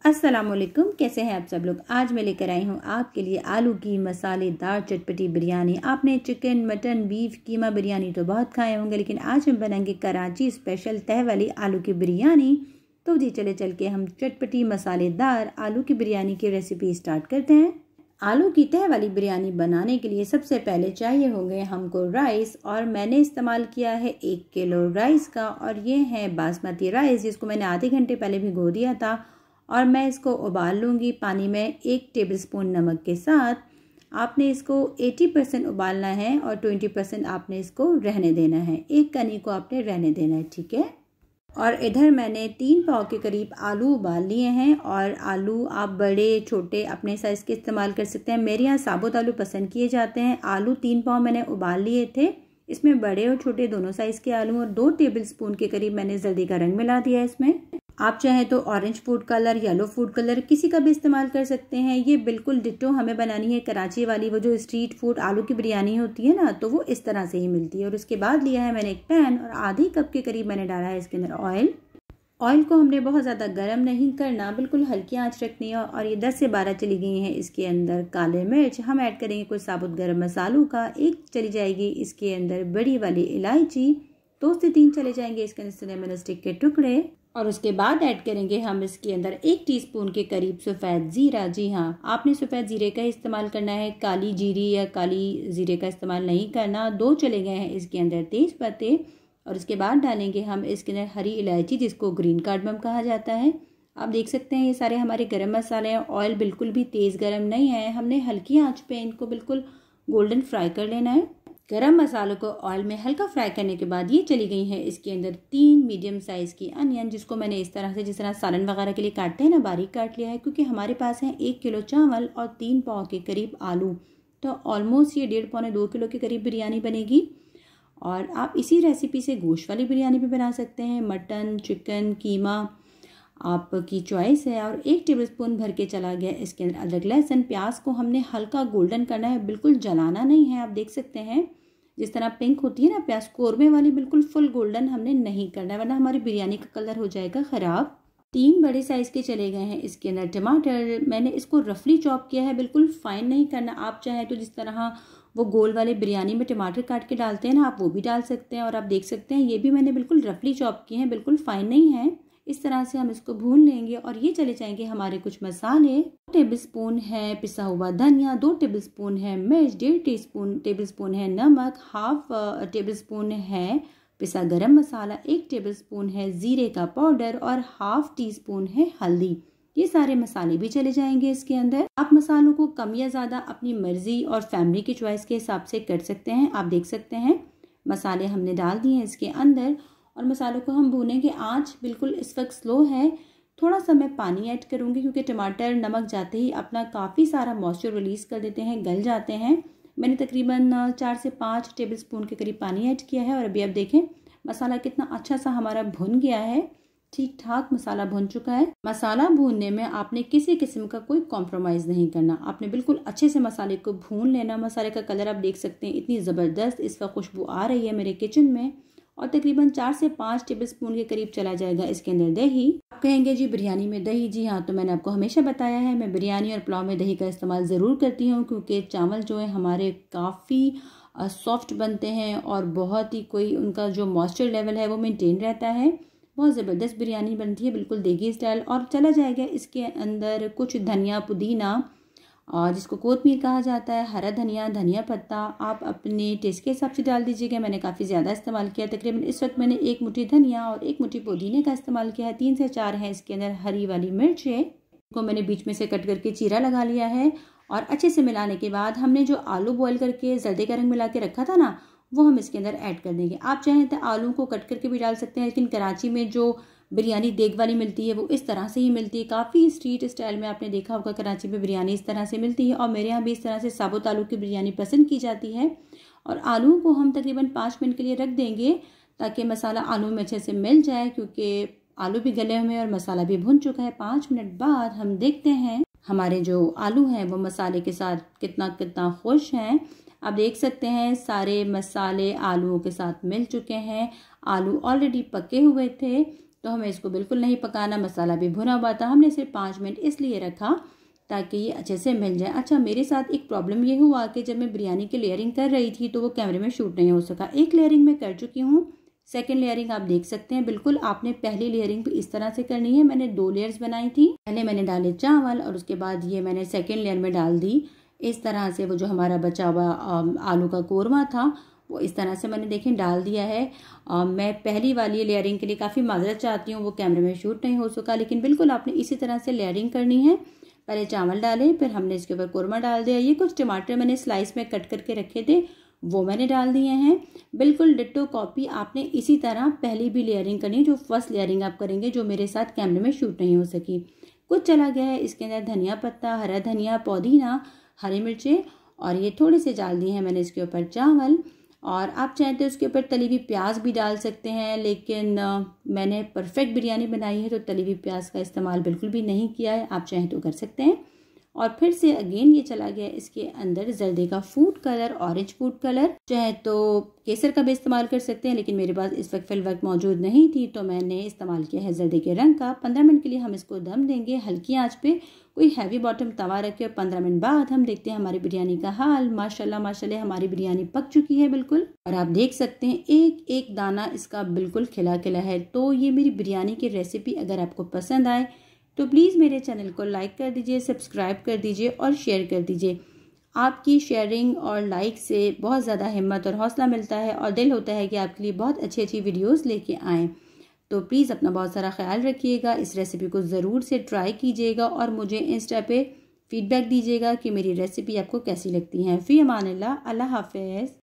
अस्सलामुअलैकुम, कैसे हैं आप सब लोग। आज मैं लेकर आई हूँ आपके लिए आलू की मसालेदार चटपटी बिरयानी। आपने चिकन, मटन, बीफ, कीमा बिरयानी तो बहुत खाए होंगे, लेकिन आज हम बनाएंगे कराची स्पेशल तह वाली आलू की बिरयानी। तो जी चल के हम चटपटी मसालेदार आलू की बिरयानी की रेसिपी स्टार्ट करते हैं। आलू की तह वाली बिरयानी बनाने के लिए सबसे पहले चाहिए होंगे हमको राइस, और मैंने इस्तेमाल किया है 1 किलो राइस का, और ये है बासमती राइस जिसको मैंने आधे घंटे पहले भिगो दिया था। और मैं इसको उबाल लूँगी पानी में 1 टेबलस्पून नमक के साथ। आपने इसको 80% उबालना है और 20% आपने इसको रहने देना है। एक कनी को आपने रहने देना है, ठीक है। और इधर मैंने 3 पाव के करीब आलू उबाल लिए हैं, और आलू आप बड़े छोटे अपने साइज़ के इस्तेमाल कर सकते हैं। मेरे यहाँ साबुत आलू पसंद किए जाते हैं। आलू 3 पाव मैंने उबाल लिए थे। इसमें बड़े और छोटे दोनों साइज़ के आलू, और 2 टेबलस्पून के करीब मैंने जल्दी का रंग मिला दिया है इसमें। आप चाहें तो orange food colour, yellow food colour किसी का भी इस्तेमाल कर सकते हैं। ये बिल्कुल डिट्टो हमें बनानी है कराची वाली, वो जो स्ट्रीट फूड आलू की बिरयानी होती है ना, तो वो इस तरह से ही मिलती है। और उसके बाद लिया है मैंने एक पैन, और आधी कप के करीब मैंने डाला है इसके अंदर ऑयल। ऑयल को हमने बहुत ज़्यादा गर्म नहीं करना, बिल्कुल हल्की आंच रखनी है। और ये 10 से 12 चली गई हैं इसके अंदर काले मिर्च। हम ऐड करेंगे कुछ साबुत गरम मसालों का, एक चली जाएगी इसके अंदर बड़ी वाली इलायची, 2 से 3 चले जाएंगे इसके अंदर सिनेमन स्टिक के टुकड़े। और उसके बाद ऐड करेंगे हम इसके अंदर 1 टीस्पून के करीब सफ़ेद ज़ीरा। जी हाँ, आपने सफ़ेद ज़ीरे का इस्तेमाल करना है, काली जीरी या काली ज़ीरे का इस्तेमाल नहीं करना। 2 चले गए हैं इसके अंदर तेज पत्ते। और इसके बाद डालेंगे हम इसके अंदर हरी इलायची, जिसको ग्रीन कार्डमम कहा जाता है। आप देख सकते हैं ये सारे हमारे गरम मसाले हैं। ऑयल बिल्कुल भी तेज़ गरम नहीं है, हमने हल्की आँच पे इनको बिल्कुल गोल्डन फ्राई कर लेना है। गरम मसालों को ऑयल में हल्का फ्राई करने के बाद ये चली गई है इसके अंदर 3 मीडियम साइज़ की अनियन, जिसको मैंने इस तरह से, जिस तरह सालन वगैरह के लिए काटते हैं ना, बारीक काट लिया है। क्योंकि हमारे पास है 1 किलो चावल और 3 पाव के करीब आलू, तो ऑलमोस्ट ये 1.5 पौने 2 किलो के करीब बिरयानी बनेगी। और आप इसी रेसिपी से गोश्त वाली बिरयानी भी बना सकते हैं, मटन, चिकन, कीमा, आपकी चॉइस है। और 1 टेबलस्पून भर के चला गया इसके अंदर अदरक लहसुन। प्याज को हमने हल्का गोल्डन करना है, बिल्कुल जलाना नहीं है। आप देख सकते हैं जिस तरह पिंक होती है ना प्याज कौरमे वाली, बिल्कुल फुल गोल्डन हमने नहीं करना है, वरना हमारी बिरयानी का कलर हो जाएगा ख़राब। 3 बड़े साइज़ के चले गए हैं इसके अंदर टमाटर। मैंने इसको रफली चॉप किया है, बिल्कुल फाइन नहीं करना। आप चाहें तो जिस तरह वो गोल वाले बिरयानी में टमाटर काट के डालते हैं ना, आप वो भी डाल सकते हैं। और आप देख सकते हैं ये भी मैंने बिल्कुल रफली चॉप किए हैं, बिल्कुल फाइन नहीं है। इस तरह से हम इसको भून लेंगे। और ये चले जाएंगे हमारे कुछ मसाले। 2 टेबलस्पून है पिसा हुआ धनिया, 2 टेबलस्पून है मिर्च, 1.5 टेबलस्पून है नमक, 1/2 टेबलस्पून है पिसा गरम मसाला, 1 टेबलस्पून है ज़ीरे का पाउडर, और 1/2 टीस्पून है हल्दी। ये सारे मसाले भी चले जाएंगे इसके अंदर। आप मसालों को कम या ज़्यादा अपनी मर्जी और फैमिली की चॉइस के हिसाब से कर सकते हैं। आप देख सकते हैं मसाले हमने डाल दिए हैं इसके अंदर, और मसालों को हम भूनेंगे। आंच बिल्कुल इस वक्त स्लो है। थोड़ा सा मैं पानी ऐड करूँगी, क्योंकि टमाटर नमक जाते ही अपना काफ़ी सारा मॉइस्चर रिलीज़ कर देते हैं, गल जाते हैं। मैंने तकरीबन 4 से 5 टेबलस्पून के करीब पानी ऐड किया है। और अभी आप देखें मसाला कितना अच्छा सा हमारा भुन गया है, ठीक ठाक मसाला भुन चुका है। मसाला भूनने में आपने किसी किस्म का कोई कॉम्प्रोमाइज़ नहीं करना, आपने बिल्कुल अच्छे से मसाले को भून लेना। मसाले का कलर आप देख सकते हैं, इतनी ज़बरदस्त इस वक्त खुशबू आ रही है मेरे किचन में। और तकरीबन 4 से 5 टेबलस्पून के करीब चला जाएगा इसके अंदर दही। आप कहेंगे जी बिरयानी में दही, जी हाँ, तो मैंने आपको हमेशा बताया है मैं बिरयानी और पुलाव में दही का इस्तेमाल ज़रूर करती हूँ, क्योंकि चावल जो है हमारे काफ़ी सॉफ्ट बनते हैं, और बहुत ही कोई उनका जो मॉइस्चर लेवल है वो मेनटेन रहता है। बहुत ज़बरदस्त बिरयानी बनती है, बिल्कुल देगी स्टाइल। और चला जाएगा इसके अंदर कुछ धनिया, पुदीना, और जिसको कोतमीर कहा जाता है, हरा धनिया, धनिया पत्ता। आप अपने टेस्ट के हिसाब से डाल दीजिएगा। मैंने काफ़ी ज़्यादा इस्तेमाल किया, तकरीबन इस वक्त मैंने 1 मुट्ठी धनिया और 1 मुट्ठी पुदीने का इस्तेमाल किया है। 3 से 4 है इसके अंदर हरी वाली मिर्च है, को मैंने बीच में से कट करके चीरा लगा लिया है। और अच्छे से मिलाने के बाद हमने जो आलू बॉयल करके जर्दे का रंग मिला के रखा था ना, वो हम इसके अंदर ऐड कर देंगे। आप चाहें तो आलू को कट करके भी डाल सकते हैं, लेकिन कराची में जो बिरयानी देग वाली मिलती है वो इस तरह से ही मिलती है। काफ़ी स्ट्रीट स्टाइल में आपने देखा होगा कराची में बिरयानी इस तरह से मिलती है, और मेरे यहाँ भी इस तरह से साबुत आलू की बिरयानी पसंद की जाती है। और आलू को हम तकरीबन 5 मिनट के लिए रख देंगे, ताकि मसाला आलू में अच्छे से मिल जाए, क्योंकि आलू भी गले हुए हैं और मसाला भी भुन चुका है। 5 मिनट बाद हम देखते हैं हमारे जो आलू हैं वो मसाले के साथ कितना कितना खुश हैं। आप देख सकते हैं सारे मसाले आलूओं के साथ मिल चुके हैं। आलू ऑलरेडी पके हुए थे, तो हमें इसको बिल्कुल नहीं पकाना। मसाला भी भुना हुआ था, हमने सिर्फ 5 मिनट इसलिए रखा ताकि ये अच्छे से मिल जाए। अच्छा, मेरे साथ एक प्रॉब्लम ये हुआ कि जब मैं बिरयानी की लेयरिंग कर रही थी तो वो कैमरे में शूट नहीं हो सका। एक लेयरिंग मैं कर चुकी हूँ, सेकंड लेयरिंग आप देख सकते हैं। बिल्कुल आपने पहली लेयरिंग भी इस तरह से करनी है। मैंने 2 लेयर्स बनाई थी। पहले मैंने डाले चावल और उसके बाद ये मैंने सेकंड लेयर में डाल दी इस तरह से। वो जो हमारा बचा हुआ आलू का कोरमा था वो इस तरह से मैंने देखें डाल दिया है। मैं पहली वाली लेयरिंग के लिए काफ़ी माजरत चाहती हूँ, वो कैमरे में शूट नहीं हो सका, लेकिन बिल्कुल आपने इसी तरह से लेयरिंग करनी है। पहले चावल डाले, फिर हमने इसके ऊपर कोरमा डाल दिया। ये कुछ टमाटर मैंने स्लाइस में कट करके रखे थे, वो मैंने डाल दिए हैं। बिल्कुल डिट्टो कॉपी आपने इसी तरह पहली भी लेयरिंग करनी, जो फर्स्ट लेयरिंग आप करेंगे, जो मेरे साथ कैमरे में शूट नहीं हो सकी। कुछ चला गया है इसके अंदर धनिया पत्ता, हरा धनिया, पुदीना, हरी मिर्चें, और ये थोड़े से डाल दिए हैं मैंने इसके ऊपर चावल। और आप चाहें तो इसके ऊपर तली हुई प्याज भी डाल सकते हैं, लेकिन मैंने परफेक्ट बिरयानी बनाई है तो तली हुई प्याज का इस्तेमाल बिल्कुल भी नहीं किया है। आप चाहें तो कर सकते हैं। और फिर से अगेन ये चला गया इसके अंदर जर्दे का food colour, orange food colour. चाहे तो केसर का भी इस्तेमाल कर सकते हैं, लेकिन मेरे पास इस वक्त फिल वक्त मौजूद नहीं थी तो मैंने इस्तेमाल किया है जर्दे के रंग का। 15 मिनट के लिए हम इसको दम देंगे हल्की आंच पे। कोई हैवी बॉटम तवा रखे और 15 मिनट बाद हम देखते हैं हमारी बिरयानी का हाल। माशाल्लाह माशाल्लाह हमारी बिरयानी पक चुकी है बिल्कुल, और आप देख सकते हैं एक एक दाना इसका बिल्कुल खिला खिला है। तो ये मेरी बिरयानी की रेसिपी अगर आपको पसंद आए तो प्लीज़ मेरे चैनल को लाइक कर दीजिए, सब्सक्राइब कर दीजिए और शेयर कर दीजिए। आपकी शेयरिंग और लाइक से बहुत ज़्यादा हिम्मत और हौसला मिलता है और दिल होता है कि आपके लिए बहुत अच्छी अच्छी वीडियोस लेके आएँ। तो प्लीज़ अपना बहुत सारा ख्याल रखिएगा, इस रेसिपी को ज़रूर से ट्राई कीजिएगा और मुझे इंस्टा पे फीडबैक दीजिएगा कि मेरी रेसिपी आपको कैसी लगती है। फ़ी अमानिल्लाह, अल्लाह हाफ़िज़।